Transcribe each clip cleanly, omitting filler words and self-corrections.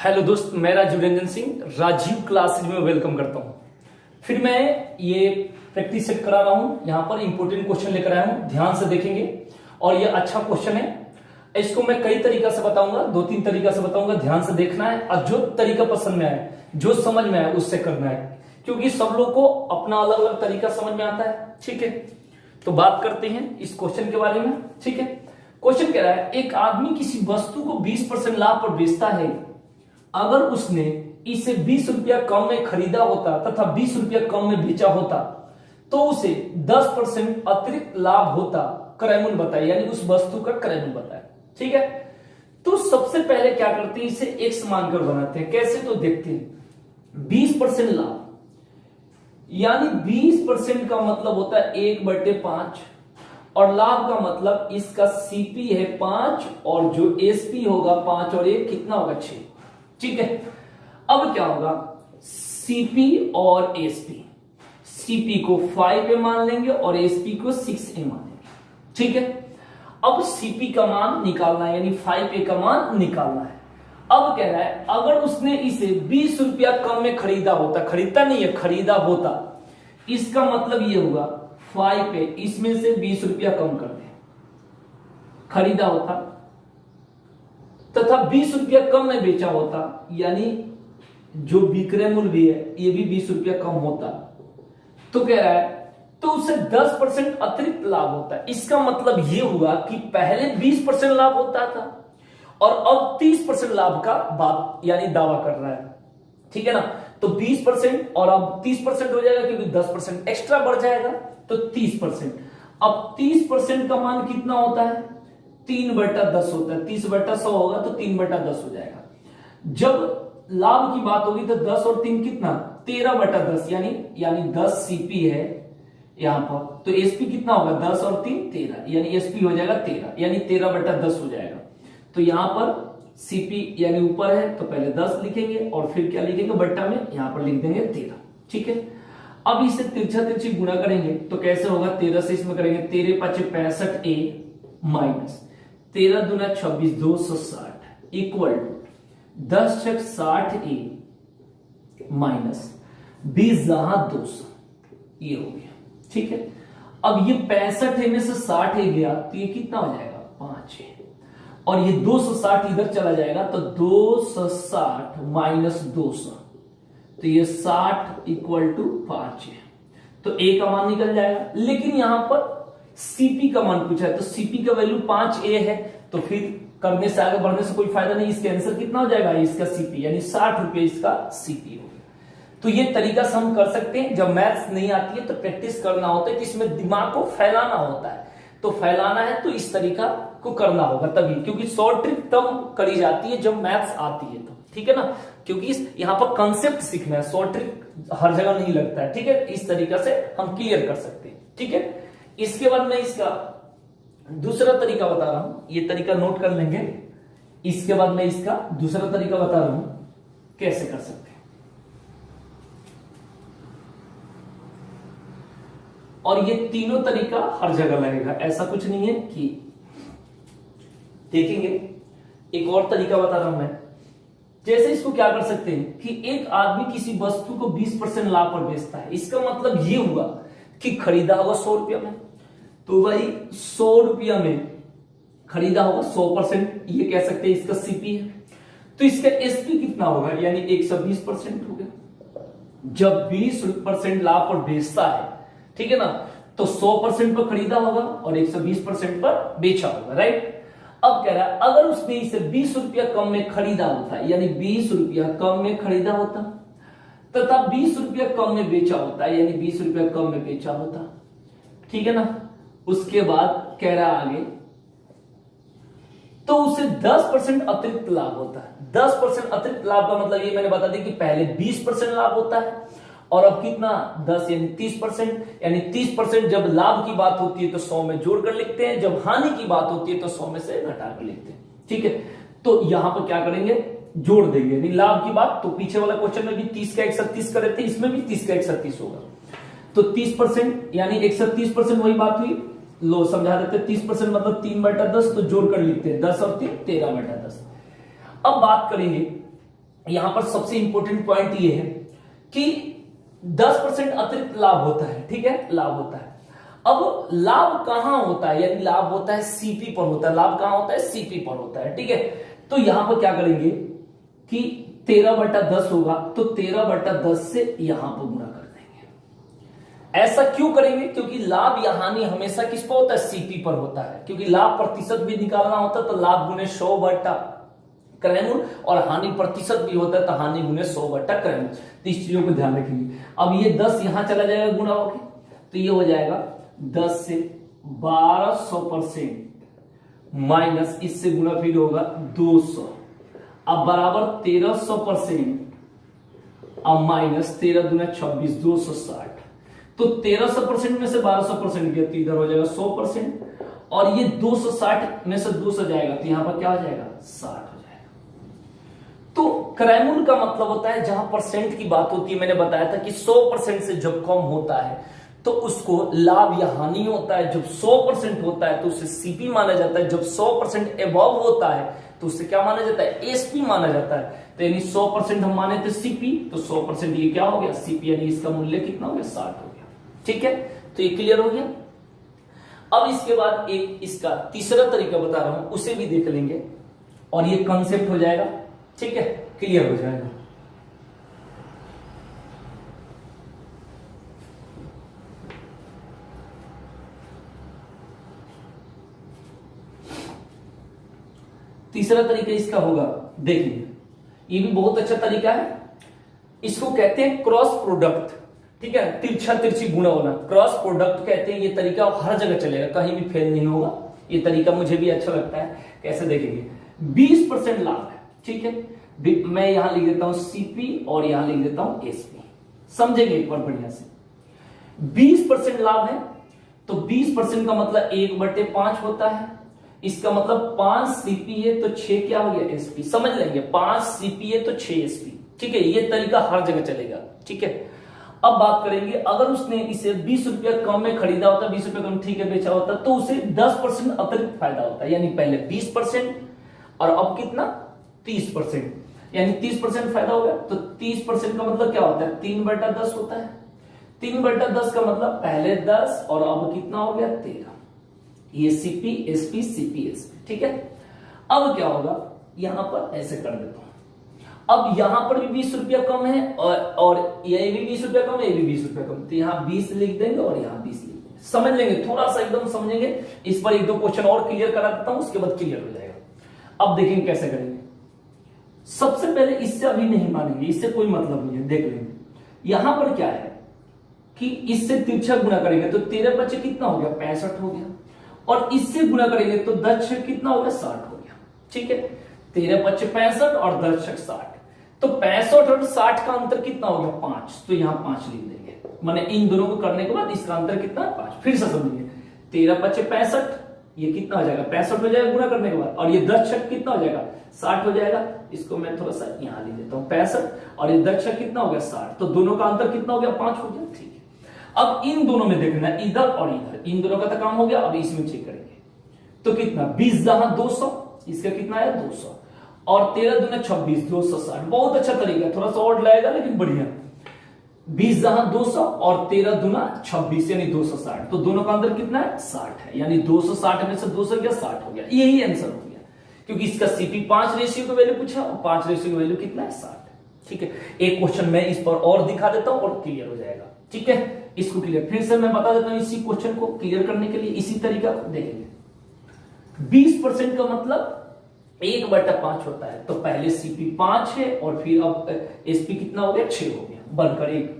Hello दोस्त, मैं Rajiv Ranjan Singh Rajiv classes में वेलकम करता हूं। फिर मैं ये प्रैक्टिस सेट करा रहा हूं। यहां पर इंपॉर्टेंट क्वेश्चन लेकर आया हूं, ध्यान से देखेंगे। और ये अच्छा क्वेश्चन है, इसको मैं कई तरीका से बताऊंगा, 2-3 तरीका से बताऊंगा। ध्यान से देखना है और जो तरीका पसंद में आए, जो समझ में आए उससे करना है, क्योंकि सब लोग को अपना अलग अलग तरीका समझ में आता है। ठीक है, तो बात करते हैं इस क्वेश्चन के बारे में। ठीक है, क्वेश्चन कह रहा है एक आदमी किसी वस्तु को 20% लाभ पर बेचता है। अगर उसने इसे 20 रुपया कम में खरीदा होता तथा 20 रुपया कम में बेचा होता तो उसे 10% अतिरिक्त लाभ होता। क्रय मूल्य बताए, यानी उस वस्तु का क्रय मूल्य बताए। ठीक है, तो सबसे पहले क्या करते हैं, इसे एक्स मानकर बनाते हैं। कैसे, तो देखते हैं। 20% लाभ यानी 20% का मतलब होता है 1/5 और लाभ का मतलब इसका सीपी है 5 और जो एसपी होगा 5 और 1 कितना होगा 6। ठीक है, अब क्या होगा, सीपी और एसपी, सीपी को 5 मान लेंगे और एसपी को 6 मान लेंगे। ठीक है, अब सीपी का मान निकालना है, यानी 5 का मान निकालना है। अब कह रहा है अगर उसने इसे 20 रुपया कम में खरीदा होता, खरीदता नहीं है, खरीदा होता, इसका मतलब ये होगा 5 इसमें से 20 रुपया कम कर दे, खरीदा होता तथा 20 रुपया कम में बेचा होता, यानी जो विक्रय मूल्य भी है ये भी 20 रुपया कम होता। तो कह रहा है तो उससे 10% अतिरिक्त लाभ होता है। इसका मतलब ये हुआ कि पहले 20% लाभ होता था और अब 30% लाभ का बात यानी दावा कर रहा है। ठीक है ना, तो 20% और अब 30% हो जाएगा, क्योंकि 10% एक्स्ट्रा बढ़ जाएगा तो 30%। अब 30% का मान कितना होता है, 3/10 होता है। 30/100 होगा तो 3/10 हो जाएगा। जब लाभ की बात होगी तो 10 और 3 कितना, 13/10, यानी 10 सीपी है यहां पर, तो एसपी कितना होगा, 10 और 3 13, यानी एसपी हो जाएगा 13, यानी 13/10 हो जाएगा। तो यहां पर सीपी यानी ऊपर है तो पहले 10 लिखेंगे और फिर क्या लिखेंगे, बट्टा में यहां पर लिख देंगे 13। ठीक है, अब इसे तिरछा तिरछी गुणा करेंगे तो कैसे होगा, 13 से इसमें करेंगे 13 × 5 = 65A माइनस 13 दूना 26 260 इक्वल टू 10 × 60A माइनस 20 जहां 200, ये हो गया। ठीक है, अब ये 65 में से 60 गया तो ये कितना हो जाएगा, 5 है, और ये 260 इधर चला जाएगा तो 260 माइनस 200, तो ये 60 इक्वल टू 5 है, तो ए का मान निकल जाएगा। लेकिन यहां पर सीपी का मान पूछा है तो सीपी का वैल्यू 5A है, तो फिर करने से आगे बढ़ने से कोई फायदा नहीं। इसके आंसर कितना हो जाएगा, इसका सीपी यानी 60 रुपये इसका सीपी हो गया। तो ये तरीका से हम कर सकते हैं। जब मैथ्स नहीं आती है तो प्रैक्टिस करना होता है कि इसमें दिमाग को फैलाना होता है, तो फैलाना है तो इस तरीका को करना होगा तभी, क्योंकि शॉर्ट ट्रिक तब करी जाती है जब मैथ्स आती है तो। ठीक है ना, क्योंकि यहां पर कंसेप्ट सीखना है, शॉर्ट ट्रिक हर जगह नहीं लगता है। ठीक है, इस तरीका से हम क्लियर कर सकते हैं। ठीक है, इसके बाद मैं इसका दूसरा तरीका बता रहा हूं, ये तरीका नोट कर लेंगे। इसके बाद मैं इसका दूसरा तरीका बता रहा हूं कैसे कर सकते हैं। और ये तीनों तरीका हर जगह लगेगा, ऐसा कुछ नहीं है कि देखेंगे। एक और तरीका बता रहा हूं मैं, जैसे इसको क्या कर सकते हैं कि एक आदमी किसी वस्तु को 20% लाभ पर बेचता है। इसका मतलब ये हुआ कि खरीदा होगा 100 रुपया में, तो वही 100 रुपया में खरीदा होगा 100%, ये कह सकते हैं इसका सीपी है। तो इसका एसपी कितना होगा, यानी 120% हो गया। जब 20% लाभ पर बेचता है, ठीक है ना, तो 100% पर खरीदा होगा और 120% पर बेचा होगा। राइट, अब कह रहा है अगर उसने इसे 20 रुपया कम में खरीदा होता, यानी 20 रुपया कम में खरीदा होता तथा 20 रुपया कम में बेचा होता, यानी 20 रुपया कम में बेचा होता। ठीक है ना, उसके बाद कह रहा है आगे, तो उसे 10% अतिरिक्त लाभ होता है। 10% अतिरिक्त लाभ का मतलब ये मैंने बता दिया कि पहले 20% लाभ होता है और अब कितना, 10 यानी 30%, यानी 30% जब लाभ की बात होती है तो 100 में जोड़ कर लिखते हैं, जब हानि की बात होती है तो 100 में से घटा कर लिखते हैं। ठीक है, तो यहां पर क्या करेंगे, जोड़ देंगे। यानी लाभ की बात तो पीछे वाला क्वेश्चन में भी 30 का 136 कर रहे थे, इसमें भी 30 का 136 होगा, तो 30% यानी 130% वही बात हुई। लो समझा देते, 30% मतलब 3/10, तो जोड़ कर लिखते हैं 10 और 3 13/10। अब बात करेंगे यहां पर सबसे इंपॉर्टेंट पॉइंट ये है कि 10% अतिरिक्त लाभ होता है, ठीक है, लाभ होता है। अब लाभ कहां होता है, यानी लाभ होता है सीपी पर होता है, लाभ कहां होता है, सीपी पर होता है, ठीक है। तो यहां पर क्या करेंगे कि 13/10 होगा, तो 13/10 से यहां पर गुणा कर देंगे। ऐसा क्यों करेंगे, क्योंकि लाभ या हानि हमेशा किस पर होता है, सीपी पर होता है, क्योंकि लाभ प्रतिशत भी निकालना होता है, तो लाभ गुने 100/क्रयमूल, और हानि प्रतिशत भी होता है, तो हानि गुने 100/क्रयमूल। तो इस चीजों को ध्यान रखेंगे। अब ये 10 यहां चला जाएगा गुणा होके, तो ये हो जाएगा 10 से 1200% माइनस इससे गुणा फिर होगा 200, अब बराबर 1300%, अब माइनस 13 दूना 26, 260। तो 1300% में से 1200% गया तो इधर हो जाएगा 100%, और ये 260 में से 200 जाएगा तो यहां पर क्या हो जाएगा, 60 हो जाएगा। तो क्रयमूल का मतलब होता है जहां परसेंट की बात होती है, मैंने बताया था कि 100% से जब कम होता है तो उसको लाभ या हानि होता है, जब 100% होता है तो उसे सीपी माना जाता है, जब 100% एबव होता है तो उससे क्या माना जाता है, एसपी माना जाता है। तो यानी 100% हम माने थे सीपी, तो 100% ये क्या हो गया, सीपी, यानी इसका मूल्य कितना हो गया, 60 हो गया, ठीक है। तो ये क्लियर हो गया। अब इसके बाद एक इसका तीसरा तरीका बता रहा हूं, उसे भी देख लेंगे और ये कॉन्सेप्ट हो जाएगा, ठीक है, क्लियर हो जाएगा। तीसरा तरीका इसका होगा, देखिए ये भी बहुत अच्छा तरीका है, इसको कहते हैं क्रॉस प्रोडक्ट, ठीक है, तिरछा तिरछी गुणा होना, क्रॉस प्रोडक्ट कहते हैं। ये तरीका हर जगह चलेगा, कहीं भी फेल नहीं होगा, ये तरीका मुझे भी अच्छा लगता है। कैसे देखेंगे, 20% लाभ है, ठीक है, मैं यहां लिख देता हूं सीपी और यहां लिख देता हूं एसपी, समझेंगे एक बार बढ़िया से। 20% लाभ है तो 20% का मतलब 1/5 होता है, इसका मतलब 5 सीपी है तो 6 क्या हो गया, एसपी, समझ लेंगे, 5 सीपी है तो 6 एसपी, ठीक है। ये तरीका हर जगह चलेगा, ठीक है। अब बात करेंगे, अगर उसने इसे 20 रुपया कम में खरीदा होता, 20 रुपया कम, ठीक है, बेचा होता, तो उसे 10% अतिरिक्त फायदा होता है, यानी पहले 20% और अब कितना, 30%, यानी 30% फायदा हो गया। तो 30% का मतलब क्या होता है, 3/10 होता है। 3/10 का मतलब पहले 10 और अब कितना हो गया, 13, ये सीपी एसपी सीपी एसपी, ठीक है। अब क्या होगा, यहां पर ऐसे कर देता हूं, अब यहां पर भी 20 रुपया कम है और ये भी 20 रुपया कम है, ये भी 20 रुपया कम, तो यहां 20 लिख देंगे और यहां 20 लिख देंगे, समझ लेंगे, थोड़ा सा एकदम समझेंगे। इस पर एक दो क्वेश्चन और क्लियर करा देता हूं, उसके बाद क्लियर हो जाएगा। अब देखेंगे कैसे करेंगे। सबसे पहले इससे अभी नहीं मानेंगे, इससे कोई मतलब नहीं है, देख लेंगे। यहां पर क्या है कि इससे तिरछा गुणा करेंगे तो 13/5 कितना हो गया, 65 हो गया, और इससे गुणा करेंगे तो 10 कितना हो गया, 60 हो गया, ठीक है। 13/5 65 और 10 60, तो 65 और 60 का अंतर कितना हो गया, 5, तो यहां 5 लिख देंगे, माने इन दोनों को करने के बाद इसका अंतर कितना है, 5। फिर से समझिए, 13/5 65, ये कितना हो जाएगा, 65 हो जाएगा गुणा करने के बाद, और ये 10 कितना हो जाएगा, 60 हो जाएगा। इसको मैं थोड़ा सा यहां लिख देता हूं, 65 और ये 10 कितना हो गया, 60, तो दोनों का अंतर कितना हो गया, 5 हो गया, ठीक है। अब इन दोनों में देखना, इधर और इधर, इन दोनों का तो काम हो गया, अब इसमें चेक करेंगे तो कितना, 20 जहां 200, इसका कितना है 200, और 13 दूना 26, 260, बहुत अच्छा तरीका है, थोड़ा सा और लगेगा लेकिन बढ़िया। 20 जहां 200 और 13 दूना 26 यानी 260, तो दोनों का अंतर कितना है, 60 है, यानी 260 में से 200 गया, 60 हो गया, यही आंसर हो गया, क्योंकि इसका सीपी 5 रेशियो का वैल्यू पूछा और 5 रेशियो का वैल्यू कितना है, 60, ठीक है। एक क्वेश्चन मैं इस पर और दिखा देता हूं और क्लियर हो जाएगा, ठीक है। इसको क्लियर फिर से मैं बता देता हूं, इसी क्वेश्चन को क्लियर करने के लिए इसी तरीका को देखेंगे। 20% का मतलब 1/5 होता है, तो पहले सीपी 5 है और फिर अब एसपी कितना हो गया, 6 हो गया, बनकर 1।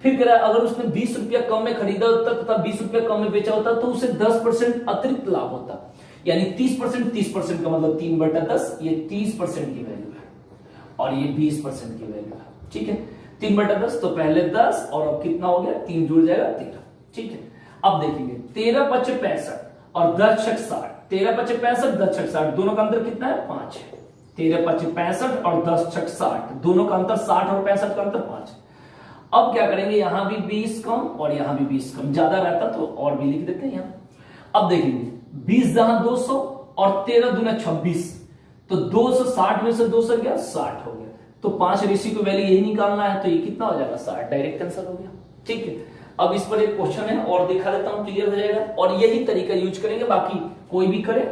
फिर कह रहा है अगर उसने 20 रुपया कम में खरीदा होता तथा 20 रुपया कम में बेचा होता तो उसे 10% अतिरिक्त लाभ होता, यानी 30%। 30% का मतलब 3/10, ये 30% की वैल्यू है और ये 20% की वैल्यू है, ठीक है। 3/10 तो पहले 10 और अब कितना हो गया, 3 जुड़ जाएगा 13, ठीक है। अब देखेंगे 13/5 65 और 10/6 60, 13/5 65 10/6 60, दोनों का अंतर कितना है, 5 है। 13/5 65 और 10/6 60, दोनों का अंतर 60 और 65 का अंतर 5 है। अब क्या करेंगे, यहां भी 20 कम और यहां भी 20 कम, ज्यादा रहता तो और भी लिख देते हैं यहां। अब देखेंगे 20 जहां 200 और 13 दूना 26, तो 260 में से 200 गया, 60 हो गया, तो 5 रेशियो की वैल्यू यही निकालना है, तो ये कितना हो जाएगा 60, डायरेक्ट आंसर हो गया। ठीक है, अब इस पर एक क्वेश्चन है और दिखा देता हूं, क्लियर हो जाएगा। और यही तरीका यूज करेंगे, बाकी कोई भी करे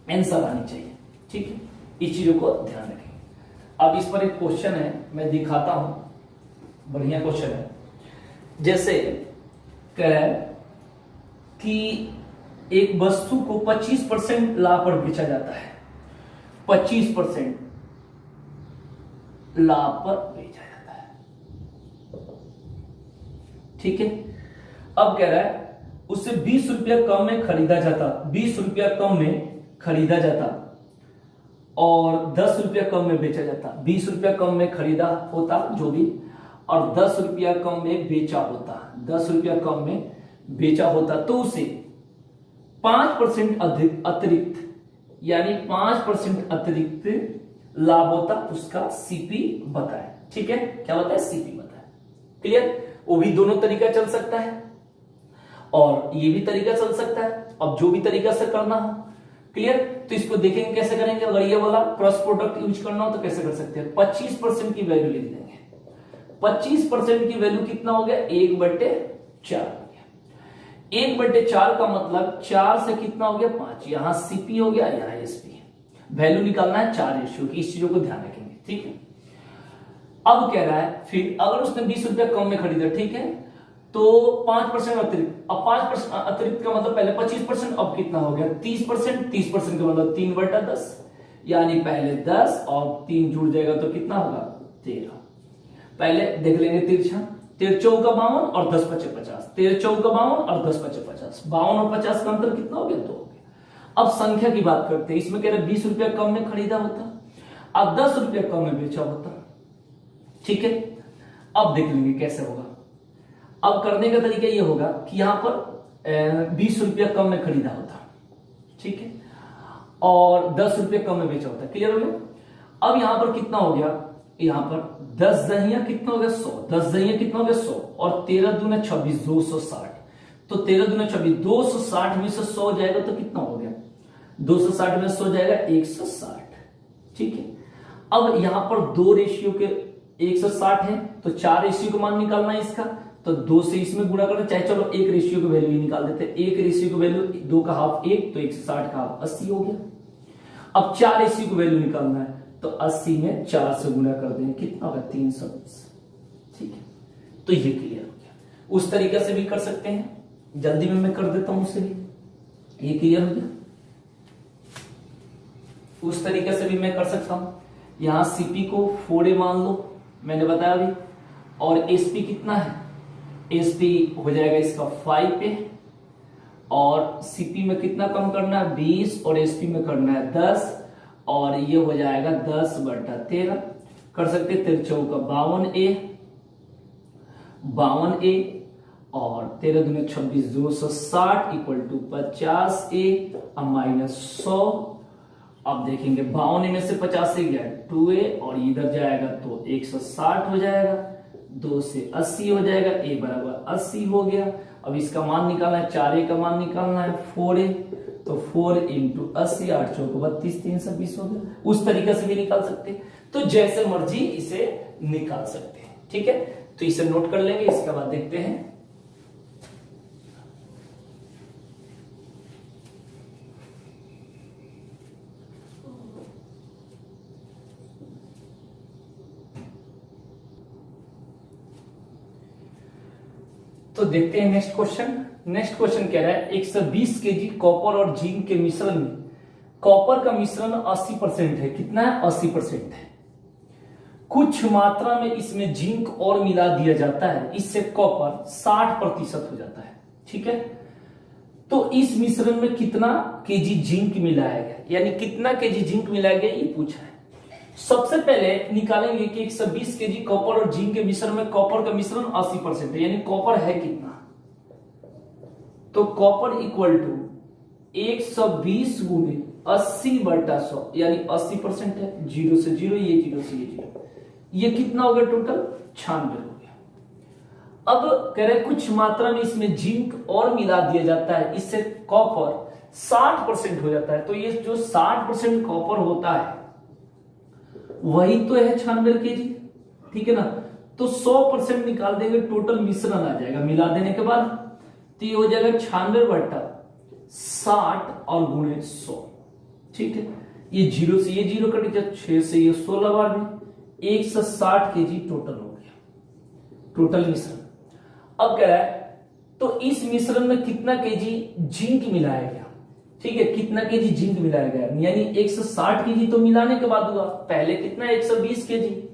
आंसर आनी चाहिए। ठीक है, इस चीजों को ध्यान रखेंगे। अब इस पर एक क्वेश्चन है, मैं दिखाता हूं, बढ़िया क्वेश्चन है। जैसे कह रहा है कि एक वस्तु को 25% लाभ पर बेचा जाता है, 25% लाभ पर बेचा जाता है। ठीक है, अब कह रहा है उससे 20 रुपया कम में खरीदा जाता, 20 रुपया कम में खरीदा जाता और 10 रुपया कम में बेचा जाता। 20 रुपया कम में खरीदा होता जो भी, और 10 रुपया कम में बेचा होता, 10 रुपया कम में बेचा होता, तो उसे 5% अतिरिक्त, यानी 5% अतिरिक्त लाभ होता, उसका सीपी बताए। ठीक है, क्या बताए, सीपी बताए। क्लियर, वो भी दोनों तरीका चल सकता है और ये भी तरीका चल सकता है। अब जो भी तरीका से करना हो, क्लियर, तो इसको देखेंगे कैसे करेंगे। अगर ये वाला क्रॉस प्रोडक्ट यूज करना हो तो कैसे कर सकते हैं, 25% की वैल्यू लिख देंगे। 25% की वैल्यू कितना हो गया, 1/4 हो गया। 1/4 का मतलब 4 से कितना हो गया, 5। यहां सीपी हो गया, यहां एसपी। वैल्यू निकालना है 4 रेशियो की, इस चीजों को ध्यान रखेंगे। ठीक है, अब कह रहा है फिर अगर उसने 20 रुपया कम में खरीदा, ठीक है, तो 5% अतिरिक्त। अब 5% अतिरिक्त का मतलब पहले 25%, अब कितना हो गया 30%। 30% का मतलब 3/10, यानी पहले 10 और 3 जुड़ जाएगा तो कितना होगा 13। पहले देख लेंगे तिरछा, 13 चौका 52 और 10 पचे 50, 13 चौका 52 और 10 पचे 50, 52 और 50 का अंतर कितना हो गया, 2 हो गया। अब संख्या की बात करते हैं, इसमें कह रहे 20 रुपया कम में खरीदा होता, अब 10 रुपया कम में बेचा होता। ठीक है, अब देख लेंगे कैसे होगा। अब करने का तरीका ये होगा कि यहां पर 20 रुपया कम में खरीदा होता, ठीक है, और 10 रुपया कम में बेचा होता। क्लियर हो गया। अब यहां पर कितना हो गया, यहां पर 10 दहिया कितना हो गया 100, 10 दहिया कितना हो गया 100, और 13 दूना 26, 260। तो 13 दूना 26, 260 में से 100 जाएगा तो कितना हो गया, 260 में 100 जाएगा 160। ठीक है, अब यहां पर 2 रेशियो के 160 है, तो 4 रेशियो का मान निकालना है इसका, तो 2 से इसमें गुणा करना, चाहे चलो 1 रेशियो की वैल्यू निकाल देते हैं। 1 रेशियो की वैल्यू 2 का हाफ 1, तो 160 का हाफ 80 हो गया। अब 4 रेशियो की वैल्यू निकालना है, तो 80 में 4 से गुणा कर देंगे, कितना होगा 320। ठीक है, तो ये क्लियर हो गया। उस तरीके से भी कर सकते हैं, जल्दी में मैं कर देता हूं उससे भी, ये क्लियर हो गया। उस तरीके से भी मैं कर सकता हूं, यहां सीपी को 4A मान लो, मैंने बताया अभी, और एसपी कितना है, एसपी हो जाएगा इसका 5A, और सीपी में कितना कम करना है 20, और एसपी में करना है 10, और ये हो जाएगा 10/13। कर सकते 13 चौका 52A, 52A, और 13 दूनी 26, 260 इक्वल टू 50A माइनस 100। अब देखेंगे 52 में से 50 से गया 2A, और इधर जाएगा तो 160 हो जाएगा, 2 से 80 हो जाएगा, A बराबर 80 हो गया। अब इसका मान निकालना है, 4A का मान निकालना है 4A, तो 4 इंटू 80, 8 चौको 32, 320 हो गया। उस तरीके से भी निकाल सकते हैं, तो जैसे मर्जी इसे निकाल सकते हैं। ठीक है, तो इसे नोट कर लेंगे, इसके बाद देखते हैं। तो देखते हैं नेक्स्ट क्वेश्चन। नेक्स्ट क्वेश्चन कह रहा है 120 केजी कॉपर और जिंक के मिश्रण में कॉपर का मिश्रण 80% है। कितना है, 80% है। कुछ मात्रा में इसमें जिंक और मिला दिया जाता है, इससे कॉपर 60% हो जाता है। ठीक है, तो इस मिश्रण में कितना केजी जिंक मिलाया गया, यानी कितना केजी जिंक मिलाया गया, ये पूछा है। सबसे पहले निकालेंगे कि 120 केजी कॉपर और जिंक के मिश्रण में कॉपर का मिश्रण 80% है, यानी कॉपर है कितना, तो कॉपर इक्वल टू 120 गुणे 80/100, यानी 80% है। 0 से 0, ये 0 से ये 0, ये कितना हो गया टोटल 96 हो गया। अब कह रहे कुछ मात्रा में इसमें जिंक और मिला दिया जाता है, इससे कॉपर 60% हो जाता है। तो ये जो 60% कॉपर होता है वही तो है 96 केजी, ठीक है ना। तो 100% निकाल देंगे, टोटल मिश्रण आ जाएगा मिला देने के बाद, तो ये हो जाएगा 96/60 और गुणे 100, ठीक है। ये 0 से ये 0 कट गया, 6 से ये 16 बार में 160 केजी टोटल हो गया, टोटल मिश्रण। अब कह रहा है तो इस मिश्रण में कितना केजी जिंक मिलाया गया, ठीक है, कितना केजी जिंक मिलाया गया, यानी 160 केजी तो मिलाने के बाद हुआ, पहले कितना 120 केजी,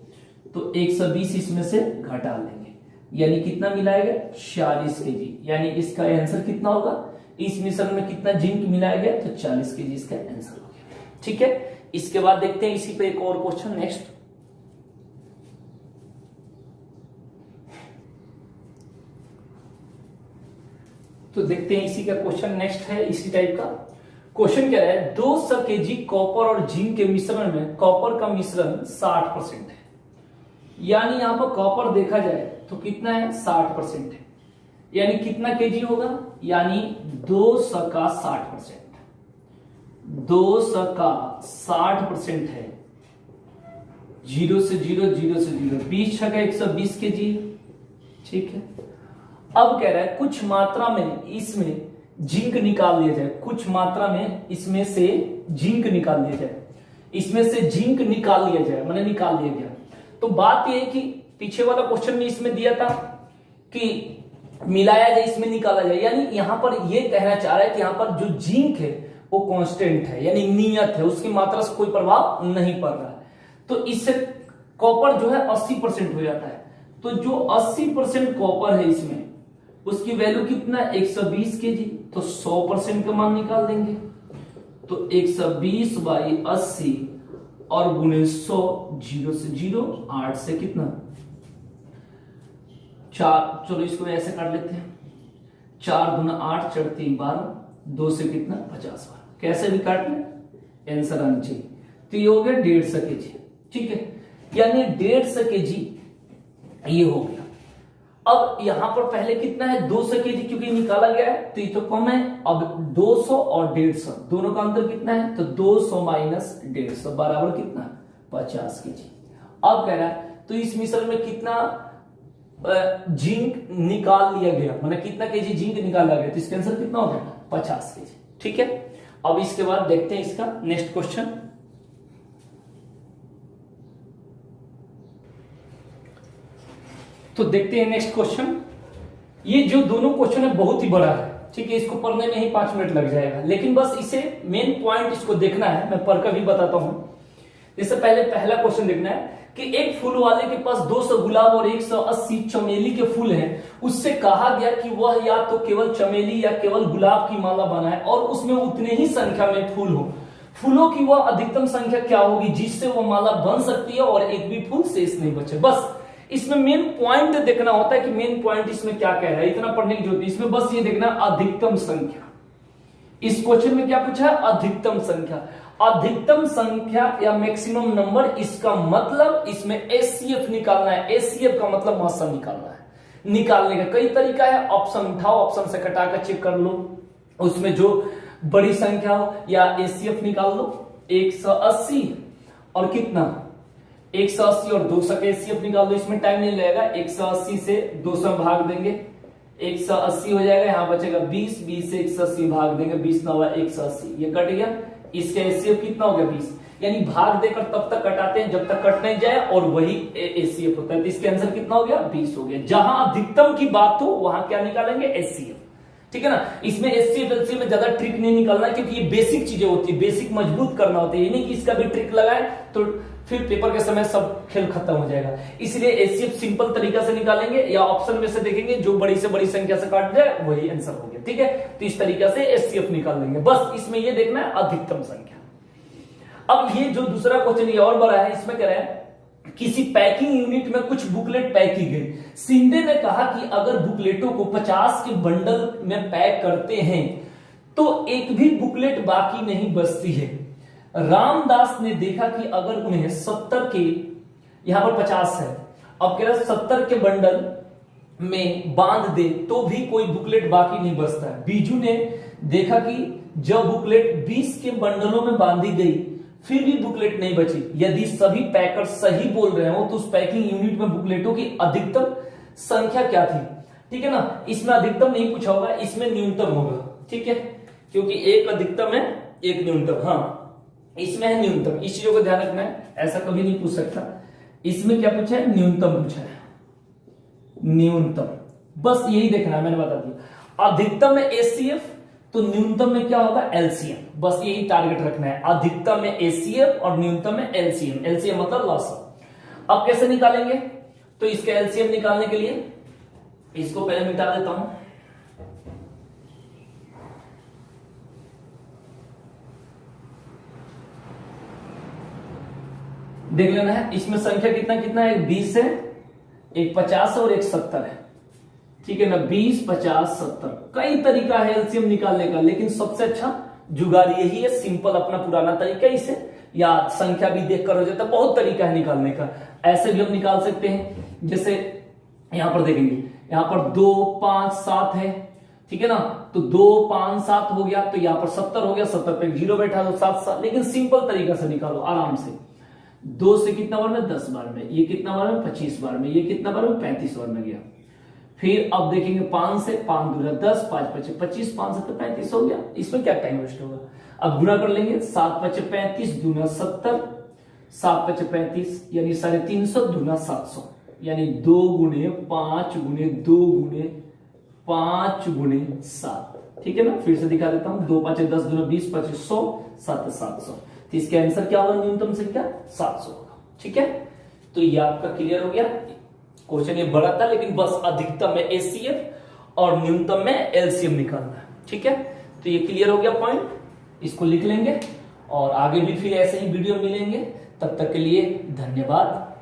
तो 120 इसमें से घटा लेंगे, यानी कितना मिलाया गया 40 केजी, यानी इसका आंसर कितना होगा, इस मिश्रण में कितना जिंक मिलाया गया, तो 40 केजी इसका आंसर हो गया, ठीक है। इसके बाद देखते हैं इसी पे एक और क्वेश्चन नेक्स्ट। तो देखते हैं इसी का क्वेश्चन नेक्स्ट है, इसी टाइप का क्वेश्चन कह रहा है 200 केजी कॉपर और जिंक के मिश्रण में कॉपर का मिश्रण 60% है, यानी यहां पर कॉपर देखा जाए तो कितना है 60% है, यानी कितना केजी होगा, यानी 200 का 60%, 200 का 60% है, 0 से 0 0 से 0 20 छका 120 केजी, ठीक है। अब कह रहा है कुछ मात्रा में इसमें जिंक निकाल लिया जाए, कुछ मात्रा में इसमें से जिंक निकाल लिया जाए, इसमें से जिंक निकाल लिया जाए, मैंने निकाल लिया गया। तो बात यह है कि पीछे वाला क्वेश्चन में इसमें दिया था कि मिलाया जाए, इसमें निकाला जाए, यानी यहां पर यह कहना चाह रहा है कि यहां पर जो जिंक है वो कांस्टेंट है, यानी नियत है, उसकी मात्रा से कोई प्रभाव नहीं पड़ रहा है। तो इससे कॉपर जो है 80% हो जाता है, तो जो 80% कॉपर है इसमें उसकी वैल्यू कितना 120 केजी, तो 100% का मान निकाल देंगे, तो 120/80 और गुणे 100, 0 से 0 8 से कितना 4, चलो इसको ऐसे काट लेते हैं, 4 दूना 8 4 3 12, 2 से कितना 50 बार, कैसे भी काट ले आंसर आना चाहिए। तो ये हो गया 150 केजी, ठीक है, यानी 150 केजी ये हो गया। अब यहां पर पहले कितना है 200 केजी, क्योंकि निकाला गया है तो ये तो कम है। अब 200 और 150 दोनों का अंतर कितना है, तो 200 माइनस 150 बराबर कितना 50 केजी। अब कह रहा है तो इस मिश्रण में कितना जिंक निकाल लिया गया, मतलब कितना केजी जिंक निकाला गया, तो इसका आंसर कितना हो गया 50 केजी, ठीक है। अब इसके बाद देखते हैं इसका नेक्स्ट क्वेश्चन। तो देखते हैं नेक्स्ट क्वेश्चन। ये जो दोनों क्वेश्चन है बहुत ही बड़ा है, ठीक है, इसको पढ़ने में ही 5 मिनट लग जाएगा, लेकिन बस इसे मेन पॉइंट इसको देखना है, मैं पढ़कर भी बताता हूं। इससे पहले पहला क्वेश्चन देखना है कि एक फूल वाले के पास 200 गुलाब और 180 चमेली के फूल हैं, उससे कहा गया कि वह या तो केवल चमेली या केवल गुलाब की माला बनाए और उसमें उतने ही संख्या में फूल हो। फूलों की वह अधिकतम संख्या क्या होगी जिससे वह माला बन सकती है और एक भी फूल शेष नहीं बचे। बस इसमें मेन पॉइंट देखना होता है कि मेन पॉइंट इसमें क्या कह रहा है, इतना पढ़ने की जरूरत नहीं, इसमें बस ये देखना अधिकतम संख्या। इस क्वेश्चन में क्या पूछा है, अधिकतम संख्या, अधिकतम संख्या या मैक्सिमम नंबर, इसका मतलब इसमें एचसीएफ निकालना है। एचसीएफ का मतलब मात्रा निकालना है। निकालने का कई तरीका है, ऑप्शन उठाओ, ऑप्शन से कटाकर चेक कर लो, उसमें जो बड़ी संख्या हो, या एचसीएफ निकाल लो 180 और कितना 180 और 200 का एचसीएफ निकाल दो, इसमें टाइम नहीं लगेगा। 180 से 200 भाग देंगे, 180 हो जाएगा, यहां बचेगा 20, 20 से 180 भाग देंगे, 20 ना हुआ 180, ये कट गया। इसका एचसीएफ कितना हो गया 20, यानी भाग देकर तब तक कटाते हैं जब तक कट नहीं जाए और वही एचसीएफ होता है। तो इसके आंसर कितना हो गया 20 हो गया। जहां अधिकतम की बात हो वहां क्या निकालेंगे एचसीएफ, ठीक है ना। इसमें एचसीएफ एलसीएफ में ज्यादा ट्रिक नहीं निकालना, क्योंकि ये बेसिक चीजें होती है, बेसिक मजबूत करना होता है, ये नहीं कि इसका भी ट्रिक लगाए तो फिर पेपर के समय सब खेल खत्म हो जाएगा। इसलिए एचसीएफ सिंपल तरीका से निकालेंगे या ऑप्शन में से देखेंगे जो बड़ी से बड़ी संख्या से काट जाए वही आंसर हो गया, ठीक है। तो इस तरीका से एचसीएफ निकाल लेंगे, बस इसमें ये देखना है अधिकतम संख्या। अब ये जो दूसरा क्वेश्चन ये और बड़ा है, इसमें कह रहे हैं किसी पैकिंग यूनिट में कुछ बुकलेट पैक की गई। शिंदे ने कहा कि अगर बुकलेटों को 50 के बंडल में पैक करते हैं तो एक भी बुकलेट बाकी नहीं बचती है। रामदास ने देखा कि अगर उन्हें 70 के, यहां पर 50 है, अब कह रहा 70 के बंडल में बांध दे तो भी कोई बुकलेट बाकी नहीं बचता है। बीजू ने देखा कि जब बुकलेट 20 के बंडलों में बांधी गई फिर भी बुकलेट नहीं बची, यदि सभी पैकर सही बोल रहे हो तो उस पैकिंग यूनिट में बुकलेटों की अधिकतम संख्या क्या थी। ठीक है ना, इसमें अधिकतम नहीं पूछा होगा, इसमें न्यूनतम होगा। ठीक है, क्योंकि एक अधिकतम है एक न्यूनतम। हाँ, इसमें है न्यूनतम, इस चीजों को ध्यान रखना है, ऐसा कभी नहीं पूछ सकता। इसमें क्या पूछा है, न्यूनतम पूछा है, न्यूनतम, बस यही देखना है, मैंने बता दिया। अधिकतम में एचसीएफ तो न्यूनतम में क्या होगा, एलसीएम, बस यही टारगेट रखना है। अधिकतम में एचसीएफ और न्यूनतम में एलसीएम, एलसीएम मतलब लॉस। अब कैसे निकालेंगे, तो इसके एलसीएम निकालने के लिए इसको पहले मिटा देता हूं। देख लेना है, इसमें संख्या कितना कितना है, 20 है, एक 50 है और एक 70 है। ठीक है ना, 20, 50, 70, कई तरीका है एलसीएम निकालने का, लेकिन सबसे अच्छा जुगाड़ यही है, सिंपल अपना पुराना तरीका इसे, या संख्या भी देखकर हो जाता है, बहुत तरीका है निकालने का। ऐसे भी हम निकाल सकते हैं, जैसे यहां पर देखेंगे, यहां पर 2, 5, 7 है। ठीक है ना, तो 2, 5, 7 हो गया, तो यहां पर 70 हो गया, 70 पे 0 बैठा तो 7, 7, लेकिन सिंपल तरीका से निकालो आराम से। 2 से कितना बार में, 10 बार में, ये कितना बार में, 25 बार में, ये कितना बार में, 35 बार में गया। फिर अब देखेंगे 5 से, 5 दूना 10, 5 पचे 25, 5 से 35 हो गया, इसमें क्या टाइम वेस्ट होगा। अब गुना कर लेंगे, 7 पचे 35 दूना 70, 7 पचे 35 यानी 350 दूना 700, यानी 2 गुने 5 गुने 2 गुने 5 गुने 7। ठीक है ना, फिर से दिखा देता हूं, 2 5 10 दूना 20, 25 100, 7 700, तो इसका आंसर क्या होगा, न्यूनतम संख्या 700 होगा। ठीक है, तो ये आपका क्लियर हो गया। क्वेश्चन ये बड़ा था, लेकिन बस अधिकतम में एचसीएफ और न्यूनतम में एलसीएम निकालना है। ठीक है, तो ये क्लियर हो गया पॉइंट, इसको लिख लेंगे और आगे भी फिर ऐसे ही वीडियो मिलेंगे। तब तक के लिए धन्यवाद।